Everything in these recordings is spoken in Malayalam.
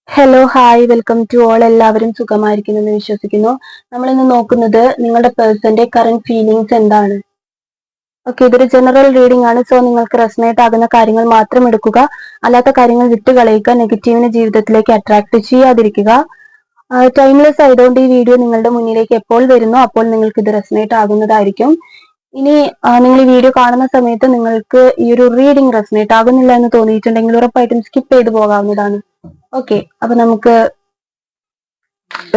Hello hi welcome to all. എല്ലാവരും സുഖമായിരിക്കുന്നു എന്ന് വിശ്വസിക്കുന്നു. നമ്മൾ ഇന്ന് നോക്കുന്നത് നിങ്ങളുടെ പേഴ്സന്റെ കറന്റ് ഫീലിങ്സ് എന്താണ്. ഓക്കെ, ഇതൊരു ജനറൽ റീഡിംഗ് ആണ്. സോ നിങ്ങൾക്ക് റെസനേറ്റ് ആകുന്ന കാര്യങ്ങൾ മാത്രം എടുക്കുക, അല്ലാത്ത കാര്യങ്ങൾ വിട്ടുകളയുക. നെഗറ്റീവിനെ ജീവിതത്തിലേക്ക് അട്രാക്ട് ചെയ്യാതിരിക്കുക. ടൈംലെസ് ആയതുകൊണ്ട് ഈ വീഡിയോ നിങ്ങളുടെ മുന്നിലേക്ക് എപ്പോൾ വരുന്നോ അപ്പോൾ നിങ്ങൾക്ക് ഇത് റെസനേറ്റ് ആകുന്നതായിരിക്കും. ഇനി നിങ്ങൾ ഈ വീഡിയോ കാണുന്ന സമയത്ത് നിങ്ങൾക്ക് ഈ ഒരു റീഡിംഗ് റെസനേറ്റ് ആകുന്നില്ല എന്ന് തോന്നിയിട്ടുണ്ടെങ്കിൽ ഉറപ്പായിട്ടും സ്കിപ്പ് ചെയ്ത് പോകാവുന്നതാണ്. ഓക്കെ, അപ്പൊ നമുക്ക്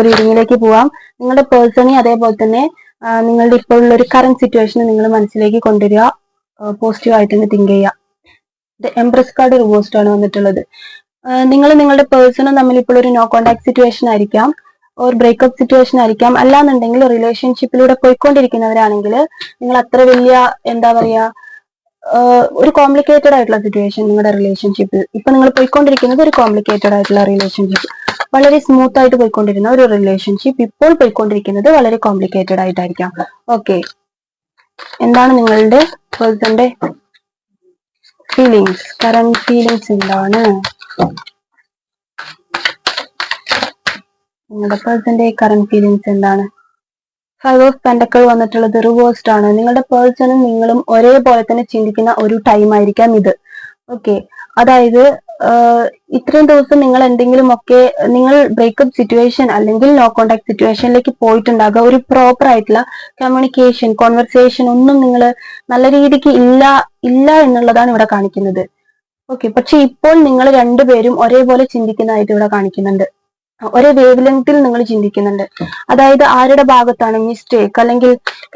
റീഡിങ്ങിലേക്ക് പോവാം. നിങ്ങളുടെ പേഴ്സണെ അതേപോലെ തന്നെ നിങ്ങളുടെ ഇപ്പോൾ ഉള്ള ഒരു കറന്റ് സിറ്റുവേഷനെ നിങ്ങൾ മനസ്സിലേക്ക് കൊണ്ടുവരിക. പോസിറ്റീവ് ആയിട്ട് തന്നെ തിങ്ക് ചെയ്യുക. എംപ്രസ് കാർഡ് റിവേഴ്സ്ഡ് ആണ് വന്നിട്ടുള്ളത്. നിങ്ങൾ നിങ്ങളുടെ പേഴ്സണും തമ്മിൽ ഇപ്പോൾ ഒരു നോ കോണ്ടാക്ട് സിറ്റുവേഷൻ ആയിരിക്കാം, ഒരു ബ്രേക്കപ്പ് സിറ്റുവേഷൻ ആയിരിക്കാം. അല്ലാന്നുണ്ടെങ്കിൽ റിലേഷൻഷിപ്പിലൂടെ പോയിക്കൊണ്ടിരിക്കുന്നവരാണെങ്കിൽ നിങ്ങൾ അത്ര വലിയ എന്താ പറയാ ഒരു കോംപ്ലിക്കേറ്റഡ് ആയിട്ടുള്ള സിറ്റുവേഷൻ നിങ്ങളുടെ റിലേഷൻഷിപ്പിൽ ഇപ്പൊ നിങ്ങൾ പോയിക്കൊണ്ടിരിക്കുന്നത് ഒരു കോംപ്ലിക്കേറ്റഡ് ആയിട്ടുള്ള റിലേഷൻഷിപ്പ്. വളരെ സ്മൂത്ത് ആയിട്ട് പോയിക്കൊണ്ടിരുന്ന ഒരു റിലേഷൻഷിപ്പ് ഇപ്പോൾ പോയിക്കൊണ്ടിരിക്കുന്നത് വളരെ കോംപ്ലിക്കേറ്റഡ് ആയിട്ടായിരിക്കാം. ഓക്കെ, എന്താണ് നിങ്ങളുടെ പേഴ്സന്റെ ഫീലിങ്സ്, കറന്റ് ഫീലിങ്സ് എന്താണ്? നിങ്ങളുടെ പേഴ്സന്റെ കറന്റ് ഫീലിങ്സ് എന്താണ്? 5 ഓഫ് പെന്റക്കിൾ വന്നിട്ടുള്ളത് റിവേഴ്സ്ഡ് ആണ്. നിങ്ങളുടെ പേഴ്സണും നിങ്ങളും ഒരേപോലെ തന്നെ ചിന്തിക്കുന്ന ഒരു ടൈം ആയിരിക്കാം ഇത്. ഓക്കെ, അതായത് ഇത്രയും ദിവസം നിങ്ങൾ എന്തെങ്കിലുമൊക്കെ നിങ്ങൾ ബ്രേക്കപ്പ് സിറ്റുവേഷൻ അല്ലെങ്കിൽ നോ കോണ്ടാക്ട് സിറ്റുവേഷനിലേക്ക് പോയിട്ടുണ്ടാകുക. ഒരു പ്രോപ്പർ ആയിട്ടുള്ള കമ്മ്യൂണിക്കേഷൻ, കോൺവെർസേഷൻ ഒന്നും നിങ്ങൾ നല്ല രീതിക്ക് ഇല്ല എന്നുള്ളതാണ് ഇവിടെ കാണിക്കുന്നത്. ഓക്കെ, പക്ഷെ ഇപ്പോൾ നിങ്ങൾ രണ്ടുപേരും ഒരേപോലെ ചിന്തിക്കുന്നതായിട്ട് ഇവിടെ കാണിക്കുന്നുണ്ട്. ഒരേ വേവ് ലെങ്തിൽ നിങ്ങൾ ചിന്തിക്കുന്നുണ്ട്. അതായത് ആരുടെ ഭാഗത്താണ് മിസ്റ്റേക്ക് അല്ലെങ്കിൽ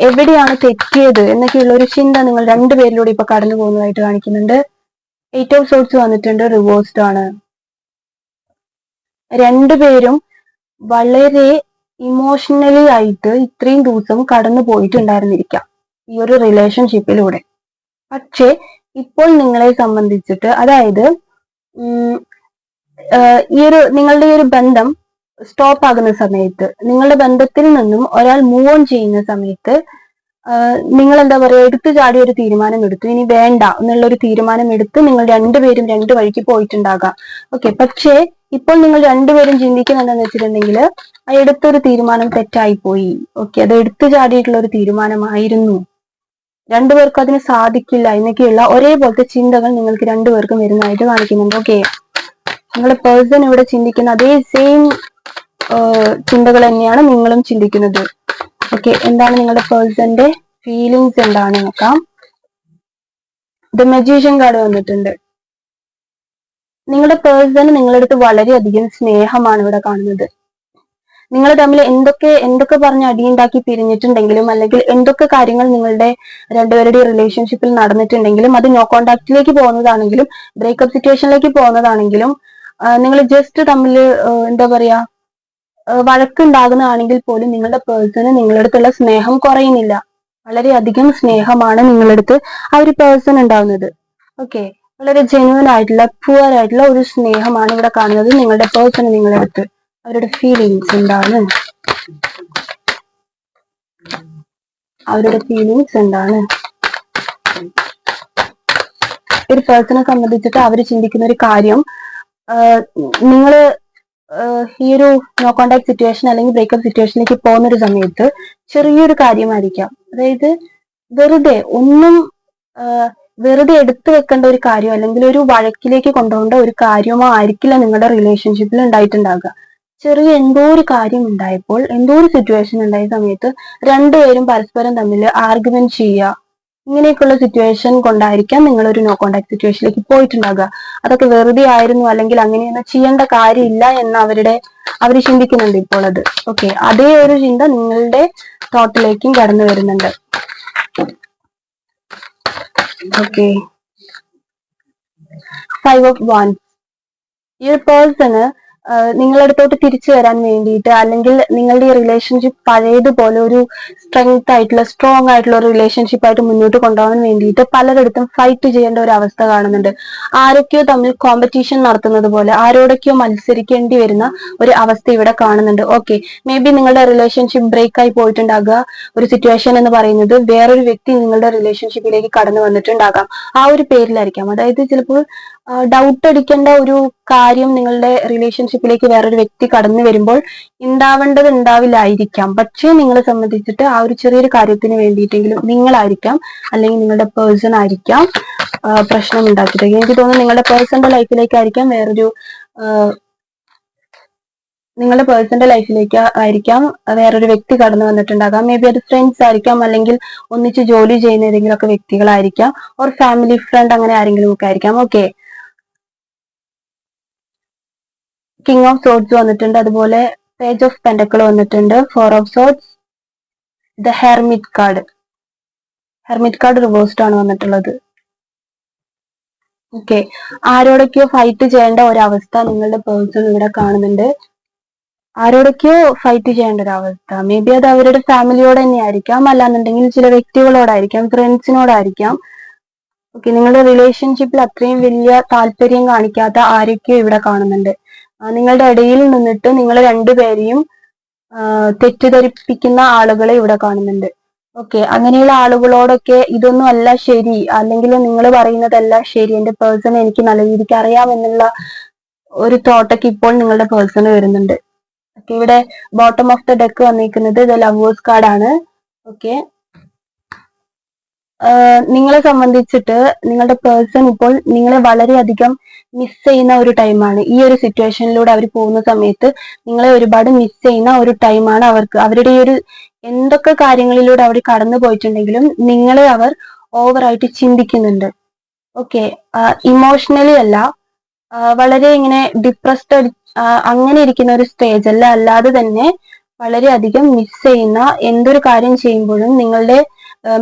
എവിടെയാണ് തെറ്റിയത് എന്നൊക്കെയുള്ള ഒരു ചിന്ത നിങ്ങൾ രണ്ടുപേരിലൂടെ ഇപ്പൊ കടന്നു പോകുന്നതായിട്ട് കാണിക്കുന്നുണ്ട്. 8 ഓഫ് സോർട്സ് വന്നിട്ടുണ്ട്, റിവേഴ്സ്ഡ് ആണ്. രണ്ടുപേരും വളരെ ഇമോഷണലി ആയിട്ട് ഇത്രയും ദിവസം കടന്നു പോയിട്ടുണ്ടായിരുന്നിരിക്കാം ഈ ഒരു റിലേഷൻഷിപ്പിലൂടെ. പക്ഷെ ഇപ്പോൾ നിങ്ങളെ സംബന്ധിച്ചിട്ട്, അതായത് നിങ്ങളുടെ ഈ ഒരു ബന്ധം സ്റ്റോപ്പ് ആകുന്ന സമയത്ത്, നിങ്ങളുടെ ബന്ധത്തിൽ നിന്നും ഒരാൾ മൂവ് ഓൺ ചെയ്യുന്ന സമയത്ത് നിങ്ങൾ എന്താ പറയുക, എടുത്തു ചാടി ഒരു തീരുമാനം എടുത്തു, ഇനി വേണ്ട എന്നുള്ള ഒരു തീരുമാനം എടുത്ത് നിങ്ങൾ രണ്ടുപേരും രണ്ടു വഴിക്ക് പോയിട്ടുണ്ടാകാം. ഓക്കെ, പക്ഷേ ഇപ്പോൾ നിങ്ങൾ രണ്ടുപേരും ചിന്തിക്കുന്നത് എന്താണെന്ന് വെച്ചിട്ടുണ്ടെങ്കിൽ ആ എടുത്തൊരു തീരുമാനം തെറ്റായി പോയി. ഓക്കെ, അത് എടുത്തു ചാടിയിട്ടുള്ള ഒരു തീരുമാനമായിരുന്നു, രണ്ടുപേർക്കും അതിന് സാധിക്കില്ല എന്നൊക്കെയുള്ള ഒരേപോലത്തെ ചിന്തകൾ നിങ്ങൾക്ക് രണ്ടുപേർക്കും വരുന്നതായിട്ട് കാണിക്കുന്നുണ്ട്. ഓക്കെ, നിങ്ങളുടെ പേഴ്സൺ ഇവിടെ ചിന്തിക്കുന്ന അതേ സെയിം ചിന്തകൾ തന്നെയാണ് നിങ്ങളും ചിന്തിക്കുന്നത്. ഓക്കെ, എന്താണ് നിങ്ങളുടെ പേഴ്സന്റെ ഫീലിങ്സ് എന്താണ് നോക്കാം. ദ മജീഷ്യൻ കാർഡ് വന്നിട്ടുണ്ട്. നിങ്ങളുടെ പേഴ്സൺ നിങ്ങളുടെ അടുത്ത് വളരെയധികം സ്നേഹമാണ് ഇവിടെ കാണുന്നത്. നിങ്ങൾ തമ്മിൽ എന്തൊക്കെ പറഞ്ഞ് അടിയുണ്ടാക്കി പിരിഞ്ഞിട്ടുണ്ടെങ്കിലും അല്ലെങ്കിൽ എന്തൊക്കെ കാര്യങ്ങൾ നിങ്ങളുടെ രണ്ടുപേരുടെ റിലേഷൻഷിപ്പിൽ നടന്നിട്ടുണ്ടെങ്കിലും, അത് നോ കോണ്ടാക്റ്റിലേക്ക് പോകുന്നതാണെങ്കിലും ബ്രേക്കപ്പ് സിറ്റുവേഷനിലേക്ക് പോകുന്നതാണെങ്കിലും, നിങ്ങൾ ജസ്റ്റ് തമ്മിൽ എന്താ പറയാ വഴക്കുണ്ടാകുന്നതാണെങ്കിൽ പോലും നിങ്ങളുടെ പേഴ്സണ് നിങ്ങളുടെ അടുത്തുള്ള സ്നേഹം കുറയുന്നില്ല. വളരെയധികം സ്നേഹമാണ് നിങ്ങളുടെ അടുത്ത് ആ ഒരു പേഴ്സൺ ഉണ്ടാവുന്നത്. ഓക്കെ, വളരെ ജെന്യൂൻ ആയിട്ടുള്ള പ്യുവർ ആയിട്ടുള്ള ഒരു സ്നേഹമാണ് ഇവിടെ കാണുന്നത് നിങ്ങളുടെ പേഴ്സൺ നിങ്ങളുടെ അടുത്ത്. അവരുടെ ഫീലിങ്സ് എന്താണ്? അവരുടെ ഫീലിങ്സ് എന്താണ്? ഒരു പേഴ്സണെ സംബന്ധിച്ചിട്ട് അവർ ചിന്തിക്കുന്ന ഒരു കാര്യം, നിങ്ങള് ഈ ഒരു നോ കോണ്ടാക്ട് സിറ്റുവേഷൻ അല്ലെങ്കിൽ ബ്രേക്കപ്പ് സിറ്റുവേഷനിലേക്ക് പോകുന്ന ഒരു സമയത്ത് ചെറിയൊരു കാര്യമായിരിക്കാം. അതായത് വെറുതെ എടുത്തു വെക്കേണ്ട ഒരു കാര്യം അല്ലെങ്കിൽ ഒരു വഴക്കിലേക്ക് കൊണ്ടുപോകേണ്ട ഒരു കാര്യമോ ആയിരിക്കില്ല നിങ്ങളുടെ റിലേഷൻഷിപ്പിൽ ഉണ്ടായിട്ടുണ്ടാകുക. ചെറിയ എന്തോ ഒരു കാര്യം ഉണ്ടായപ്പോൾ, എന്തോ ഒരു സിറ്റുവേഷൻ ഉണ്ടായ സമയത്ത് രണ്ടുപേരും പരസ്പരം തമ്മിൽ ആർഗ്യുമെന്റ് ചെയ്യുക, ഇങ്ങനെയൊക്കെയുള്ള സിറ്റുവേഷൻ കൊണ്ടായിരിക്കാം നിങ്ങൾ ഒരു നോ കോണ്ടാക്ട് സിറ്റുവേഷനിലേക്ക് പോയിട്ടുണ്ടാകുക. അതൊക്കെ വെറുതെ ആയിരുന്നു അല്ലെങ്കിൽ അങ്ങനെയൊന്നും ചെയ്യേണ്ട കാര്യമില്ല എന്ന് അവർ ചിന്തിക്കുന്നുണ്ട് ഇപ്പോൾ അത്. ഓക്കെ, അതേ ഒരു ചിന്ത നിങ്ങളുടെ തോട്ടിലേക്കും കടന്നു വരുന്നുണ്ട്. Okay, 5 of wands. ഈ ഒരു പേഴ്സണ് നിങ്ങളുടെ അടുത്തോട്ട് തിരിച്ചു വരാൻ വേണ്ടിയിട്ട് അല്ലെങ്കിൽ നിങ്ങളുടെ ഈ റിലേഷൻഷിപ്പ് പഴയതുപോലെ ഒരു സ്ട്രോങ് ആയിട്ടുള്ള ഒരു റിലേഷൻഷിപ്പ് ആയിട്ട് മുന്നോട്ട് കൊണ്ടുപോകാൻ വേണ്ടിയിട്ട് പലരിടത്തും ഫൈറ്റ് ചെയ്യേണ്ട ഒരു അവസ്ഥ കാണുന്നുണ്ട്. ആരൊക്കെയോ തമ്മിൽ കോമ്പറ്റീഷൻ നടത്തുന്നത് പോലെ ആരോടൊക്കെയോ മത്സരിക്കേണ്ടി വരുന്ന ഒരു അവസ്ഥ ഇവിടെ കാണുന്നുണ്ട്. ഓക്കെ, മേ ബി നിങ്ങളുടെ റിലേഷൻഷിപ്പ് ബ്രേക്ക് ആയി പോയിട്ടുണ്ടാകുക. ഒരു സിറ്റുവേഷൻ എന്ന് പറയുന്നത് വേറൊരു വ്യക്തി നിങ്ങളുടെ റിലേഷൻഷിപ്പിലേക്ക് കടന്നു വന്നിട്ടുണ്ടാകാം. ആ ഒരു പേരിലായിരിക്കാം. അതായത് ചിലപ്പോൾ ഡൗട്ട് അടിക്കേണ്ട ഒരു കാര്യം നിങ്ങളുടെ റിലേഷൻഷിപ്പിലേക്ക് വേറൊരു വ്യക്തി കടന്നു വരുമ്പോൾ ഉണ്ടാവേണ്ടത് ഉണ്ടാവില്ലായിരിക്കാം. പക്ഷേ നിങ്ങളെ സംബന്ധിച്ചിട്ട് ആ ഒരു ചെറിയൊരു കാര്യത്തിന് വേണ്ടിയിട്ടെങ്കിലും നിങ്ങളായിരിക്കാം അല്ലെങ്കിൽ നിങ്ങളുടെ പേഴ്സൺ ആയിരിക്കാം പ്രശ്നം ഉണ്ടാക്കിയിട്ട്. എനിക്ക് തോന്നുന്നു നിങ്ങളുടെ പേഴ്സന്റെ ലൈഫിലേക്കായിരിക്കാം നിങ്ങളുടെ പേഴ്സന്റെ ലൈഫിലേക്ക് ആയിരിക്കാം വേറൊരു വ്യക്തി കടന്നു വന്നിട്ടുണ്ടാകാം. മേ ബി അത് ഫ്രണ്ട്സ് ആയിരിക്കാം, അല്ലെങ്കിൽ ഒന്നിച്ച് ജോലി ചെയ്യുന്ന ഏതെങ്കിലും ഒക്കെ വ്യക്തികളായിരിക്കാം, ഓർ ഫാമിലി ഫ്രണ്ട്, അങ്ങനെ ആരെങ്കിലും ഒക്കെ ആയിരിക്കാം. ഓക്കെ, കിങ് ഓഫ് സോർഡ്സ് വന്നിട്ടുണ്ട്, അതുപോലെ പേജ് ഓഫ് പെന്റക്കിൾ വന്നിട്ടുണ്ട്, 4 of swords, the hermit card reversed ആണ് വന്നിട്ടുള്ളത്. ഓക്കെ, ആരോടൊക്കെയോ ഫൈറ്റ് ചെയ്യേണ്ട ഒരവസ്ഥ നിങ്ങളുടെ പേഴ്സൺ ഇവിടെ കാണുന്നുണ്ട്. ആരോടൊക്കെയോ ഫൈറ്റ് ചെയ്യേണ്ട ഒരു അവസ്ഥ. മേ ബി അത് അവരുടെ ഫാമിലിയോട് തന്നെ ആയിരിക്കാം, അല്ലാന്നുണ്ടെങ്കിൽ ചില വ്യക്തികളോടായിരിക്കാം, ഫ്രണ്ട്സിനോടായിരിക്കാം. ഓക്കെ, നിങ്ങളുടെ റിലേഷൻഷിപ്പിൽ അത്രയും വലിയ താല്പര്യം കാണിക്കാത്ത ആരൊക്കെയോ ഇവിടെ കാണുന്നുണ്ട്. നിങ്ങളുടെ ഇടയിൽ നിന്നിട്ട് നിങ്ങൾ രണ്ടുപേരെയും തെറ്റിദ്ധരിപ്പിക്കുന്ന ആളുകളെ ഇവിടെ കാണുന്നുണ്ട്. ഓക്കെ, അങ്ങനെയുള്ള ആളുകളോടൊക്കെ ഇതൊന്നും അല്ല ശരി, അല്ലെങ്കിൽ നിങ്ങൾ പറയുന്നതല്ല ശരി, എന്റെ പേഴ്സൺ എനിക്ക് നല്ല രീതിക്ക് അറിയാമെന്നുള്ള ഒരു തോട്ടൊക്കെ ഇപ്പോൾ നിങ്ങളുടെ പേഴ്സണ് വരുന്നുണ്ട്. ഓക്കെ, ഇവിടെ ബോട്ടം ഓഫ് ദ ഡെക്ക് വന്നിരിക്കുന്നത് ദ ലവേഴ്സ് കാർഡ് ആണ്. ഓക്കെ, നിങ്ങളെ സംബന്ധിച്ചിട്ട് നിങ്ങളുടെ പേഴ്സൺ ഇപ്പോൾ നിങ്ങളെ വളരെയധികം മിസ് ചെയ്യുന്ന ഒരു ടൈമാണ്. ഈ ഒരു സിറ്റുവേഷനിലൂടെ അവർ പോകുന്ന സമയത്ത് നിങ്ങളെ ഒരുപാട് മിസ് ചെയ്യുന്ന ഒരു ടൈമാണ് അവർക്ക്. അവരുടെ ഈ ഒരു എന്തൊക്കെ കാര്യങ്ങളിലൂടെ അവർ കടന്നു പോയിട്ടുണ്ടെങ്കിലും നിങ്ങളെ അവർ ഓവറായിട്ട് ചിന്തിക്കുന്നുണ്ട്. ഓക്കെ, ഇമോഷണലി അല്ല, വളരെ ഇങ്ങനെ ഡിപ്രസ്ഡ് അങ്ങനെ ഇരിക്കുന്ന ഒരു സ്റ്റേജ് അല്ല, അല്ലാതെ തന്നെ വളരെയധികം മിസ് ചെയ്യുന്ന, എന്തൊരു കാര്യം ചെയ്യുമ്പോഴും നിങ്ങളുടെ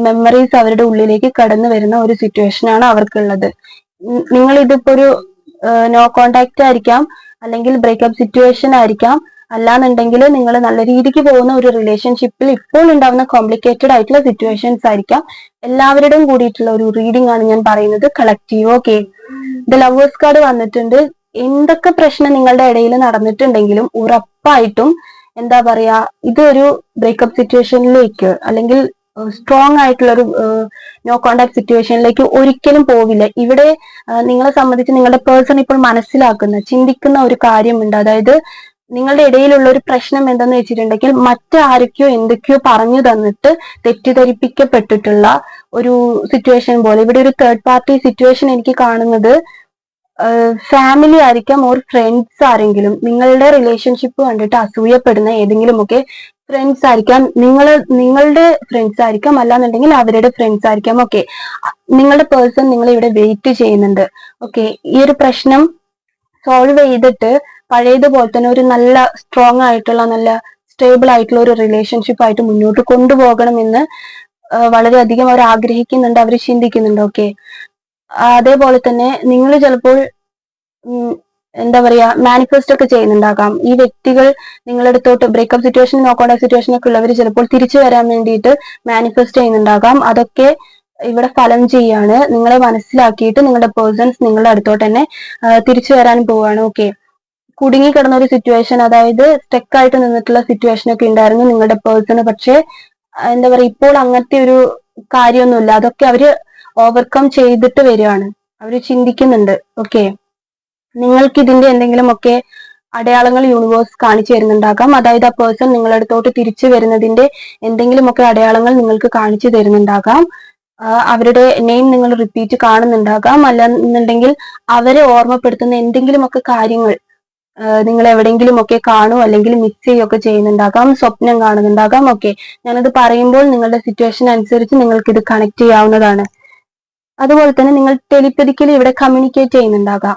മെമ്മറീസ് അവരുടെ ഉള്ളിലേക്ക് കടന്നു വരുന്ന ഒരു സിറ്റുവേഷൻ ആണ് അവർക്കുള്ളത്. നിങ്ങൾ ഇതിപ്പോ ഒരു നോ കോണ്ടാക്ട് ആയിരിക്കാം, അല്ലെങ്കിൽ ബ്രേക്കപ്പ് സിറ്റുവേഷൻ ആയിരിക്കാം, അല്ലാന്നുണ്ടെങ്കിൽ നിങ്ങൾ നല്ല രീതിക്ക് പോകുന്ന ഒരു റിലേഷൻഷിപ്പിൽ ഇപ്പോൾ ഉണ്ടാവുന്ന കോംപ്ലിക്കേറ്റഡ് ആയിട്ടുള്ള സിറ്റുവേഷൻസ് ആയിരിക്കാം. എല്ലാവരുടെയും കൂടിയിട്ടുള്ള ഒരു റീഡിംഗ് ആണ് ഞാൻ പറയുന്നത്, collective. Okay, the lovers card വന്നിട്ടുണ്ട്. എന്തൊക്കെ പ്രശ്നം നിങ്ങളുടെ ഇടയിൽ നടന്നിട്ടുണ്ടെങ്കിലും ഉറപ്പായിട്ടും എന്താ പറയാ, ഇതൊരു ബ്രേക്കപ്പ് സിറ്റുവേഷനിലേക്ക് അല്ലെങ്കിൽ സ്ട്രോങ് ആയിട്ടുള്ള ഒരു നോ കോണ്ടാക്ട് സിറ്റുവേഷനിലേക്ക് ഒരിക്കലും പോവില്ല. ഇവിടെ നിങ്ങളെ സംബന്ധിച്ച് നിങ്ങളുടെ പേഴ്സൺ ഇപ്പോൾ മനസ്സിലാക്കുന്ന, ചിന്തിക്കുന്ന ഒരു കാര്യമുണ്ട്. അതായത് നിങ്ങളുടെ ഇടയിലുള്ള ഒരു പ്രശ്നം എന്തെന്ന് വെച്ചിട്ടുണ്ടെങ്കിൽ മറ്റാരൊക്കെയോ എന്തൊക്കെയോ പറഞ്ഞു തന്നിട്ട് തെറ്റിദ്ധരിപ്പിക്കപ്പെട്ടിട്ടുള്ള ഒരു സിറ്റുവേഷൻ പോലെ. ഇവിടെ ഒരു തേർഡ് പാർട്ടി സിറ്റുവേഷൻ എനിക്ക് കാണുന്നത് ഫാമിലി ആയിരിക്കാം, ഓർ ഫ്രണ്ട്സ് ആരെങ്കിലും നിങ്ങളുടെ റിലേഷൻഷിപ്പ് കണ്ടിട്ട് അസൂയപ്പെടുന്ന ഏതെങ്കിലുമൊക്കെ ഫ്രണ്ട്സ് ആയിരിക്കാം. നിങ്ങളുടെ ഫ്രണ്ട്സ് ആയിരിക്കാം, അല്ലാന്നുണ്ടെങ്കിൽ അവരുടെ ഫ്രണ്ട്സ് ആയിരിക്കാം. ഓക്കെ, നിങ്ങളുടെ പേഴ്സൺ നിങ്ങളെ ഇവിടെ വെയിറ്റ് ചെയ്യുന്നുണ്ട്. ഓക്കെ, ഈ ഒരു പ്രശ്നം സോൾവ് ചെയ്തിട്ട് പഴയതുപോലെ തന്നെ ഒരു നല്ല സ്ട്രോങ് ആയിട്ടുള്ള, നല്ല സ്റ്റേബിൾ ആയിട്ടുള്ള ഒരു റിലേഷൻഷിപ്പ് ആയിട്ട് മുന്നോട്ട് കൊണ്ടുപോകണമെന്ന് വളരെയധികം അവർ ആഗ്രഹിക്കുന്നുണ്ട്, അവർ ചിന്തിക്കുന്നുണ്ട്. ഓക്കെ, അതേപോലെ തന്നെ നിങ്ങൾ ചിലപ്പോൾ എന്താ പറയാ, മാനിഫെസ്റ്റ് ഒക്കെ ചെയ്യുന്നുണ്ടാകാം. ഈ വ്യക്തികൾ നിങ്ങളടുത്തോട്ട് breakup situation, no contact situation ഒക്കെ ഉള്ളവർ ചിലപ്പോൾ തിരിച്ചു വരാൻ വേണ്ടിയിട്ട് മാനിഫെസ്റ്റ് ചെയ്യുന്നുണ്ടാകാം. അതൊക്കെ ഇവിടെ ഫലം ചെയ്യാണ്. നിങ്ങളെ മനസ്സിലാക്കിയിട്ട് നിങ്ങളുടെ പേഴ്സൺസ് നിങ്ങളുടെ അടുത്തോട്ട് തന്നെ തിരിച്ചു വരാൻ പോവാണ്. ഓക്കെ, കുടുങ്ങി കിടന്ന ഒരു സിറ്റുവേഷൻ, അതായത് സ്റ്റക്ക് ആയിട്ട് നിന്നിട്ടുള്ള സിറ്റുവേഷൻ ഒക്കെ ഉണ്ടായിരുന്നു നിങ്ങളുടെ പേഴ്സണ്. പക്ഷെ എന്താ പറയാ, ഇപ്പോൾ അങ്ങനത്തെ ഒരു കാര്യമൊന്നുമില്ല. അതൊക്കെ അവര് ഓവർകം ചെയ്തിട്ട് വരികയാണ്, അവര് ചിന്തിക്കുന്നുണ്ട്. ഓക്കെ, നിങ്ങൾക്ക് ഇതിന്റെ എന്തെങ്കിലുമൊക്കെ അടയാളങ്ങൾ യൂണിവേഴ്സ് കാണിച്ചു തരുന്നുണ്ടാകാം. അതായത് ആ പേഴ്സൺ നിങ്ങളുടെ അടുത്തോട്ട് തിരിച്ചു വരുന്നതിന്റെ എന്തെങ്കിലുമൊക്കെ അടയാളങ്ങൾ നിങ്ങൾക്ക് കാണിച്ചു തരുന്നുണ്ടാകാം. അവരുടെ നെയിം നിങ്ങൾ റിപ്പീറ്റ് കാണുന്നുണ്ടാകാം, അല്ലെന്നുണ്ടെങ്കിൽ അവരെ ഓർമ്മപ്പെടുത്തുന്ന എന്തെങ്കിലുമൊക്കെ കാര്യങ്ങൾ നിങ്ങൾ എവിടെയെങ്കിലും ഒക്കെ കാണും, അല്ലെങ്കിൽ മിസ് ചെയ്യുകയൊക്കെ ചെയ്യുന്നുണ്ടാകാം, സ്വപ്നം കാണുന്നുണ്ടാകാം. ഓക്കെ, ഞാനത് പറയുമ്പോൾ നിങ്ങളുടെ സിറ്റുവേഷൻ അനുസരിച്ച് നിങ്ങൾക്ക് ഇത് കണക്ട് ചെയ്യാവുന്നതാണ്. അതുപോലെ തന്നെ നിങ്ങൾ ടെലിപ്പതിക്കലി ഇവിടെ കമ്മ്യൂണിക്കേറ്റ് ചെയ്യുന്നുണ്ടാകാം.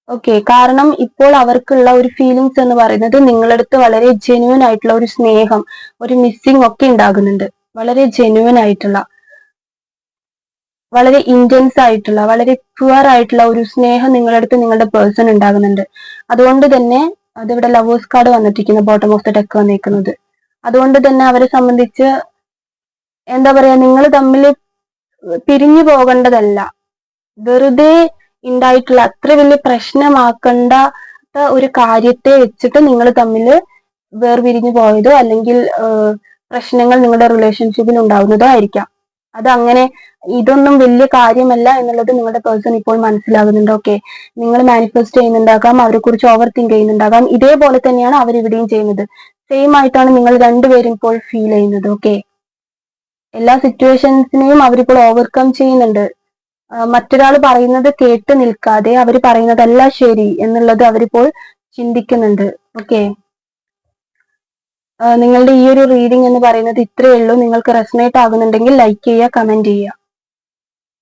ഓക്കെ, കാരണം ഇപ്പോൾ അവർക്കുള്ള ഒരു ഫീലിങ്സ് എന്ന് പറയുന്നത് നിങ്ങളടുത്ത് വളരെ ജെന്യൂൻ ആയിട്ടുള്ള ഒരു സ്നേഹം, ഒരു മിസ്സിങ് ഒക്കെ ഉണ്ടാകുന്നുണ്ട്. വളരെ ജെന്യൂൻ ആയിട്ടുള്ള, വളരെ ഇന്റൻസ് ആയിട്ടുള്ള, വളരെ പ്യുവർ ആയിട്ടുള്ള ഒരു സ്നേഹം നിങ്ങളടുത്ത് നിങ്ങളുടെ പേഴ്സൺ ഉണ്ടാകുന്നുണ്ട്. അതുകൊണ്ട് തന്നെ അതിവിടെ ലവേഴ്സ് കാർഡ് വന്നിട്ടിരിക്കുന്ന ബോട്ടം ഓഫ് ദ ഡെക്ക് വന്നിരിക്കുന്നത്. അതുകൊണ്ട് തന്നെ അവരെ സംബന്ധിച്ച് എന്താ പറയാ, നിങ്ങൾ തമ്മിൽ പിരിഞ്ഞു പോകേണ്ടതല്ല, വെറുതെ ഉണ്ടായിട്ടുള്ള അത്ര വലിയ പ്രശ്നമാക്കേണ്ടാത്ത ഒരു കാര്യത്തെ വെച്ചിട്ട് നിങ്ങൾ തമ്മിൽ വേർപിരിഞ്ഞു പോയതോ അല്ലെങ്കിൽ പ്രശ്നങ്ങൾ നിങ്ങളുടെ റിലേഷൻഷിപ്പിൽ ഉണ്ടാവുന്നതോ ആയിരിക്കാം. അതങ്ങനെ ഇതൊന്നും വലിയ കാര്യമല്ല എന്നുള്ളത് നിങ്ങളുടെ പേഴ്സൺ ഇപ്പോൾ മനസ്സിലാകുന്നുണ്ട്. ഓക്കെ, നിങ്ങൾ മാനിഫെസ്റ്റ് ചെയ്യുന്നുണ്ടാകാം, അവരെ കുറിച്ച് ഓവർ തിങ്ക് ചെയ്യുന്നുണ്ടാകാം. ഇതേപോലെ തന്നെയാണ് അവർ ഇവിടെയും ചെയ്യുന്നത്. സെയിം ആയിട്ടാണ് നിങ്ങൾ രണ്ടുപേരും ഇപ്പോൾ ഫീൽ ചെയ്യുന്നത്. ഓക്കെ, എല്ലാ സിറ്റുവേഷൻസിനെയും അവരിപ്പോൾ ഓവർകം ചെയ്യുന്നുണ്ട്. മറ്റൊരാൾ പറയുന്നത് കേട്ട് നിൽക്കാതെ അവർ പറയുന്നതല്ല ശരി എന്നുള്ളത് അവരിപ്പോൾ ചിന്തിക്കുന്നുണ്ട്. ഓക്കെ, നിങ്ങളുടെ ഈ ഒരു റീഡിംഗ് എന്ന് പറയുന്നത് ഇത്രയേ ഉള്ളൂ. നിങ്ങൾക്ക് റെസനേറ്റ് ആകുന്നുണ്ടെങ്കിൽ ലൈക്ക് ചെയ്യുക, കമന്റ് ചെയ്യുക.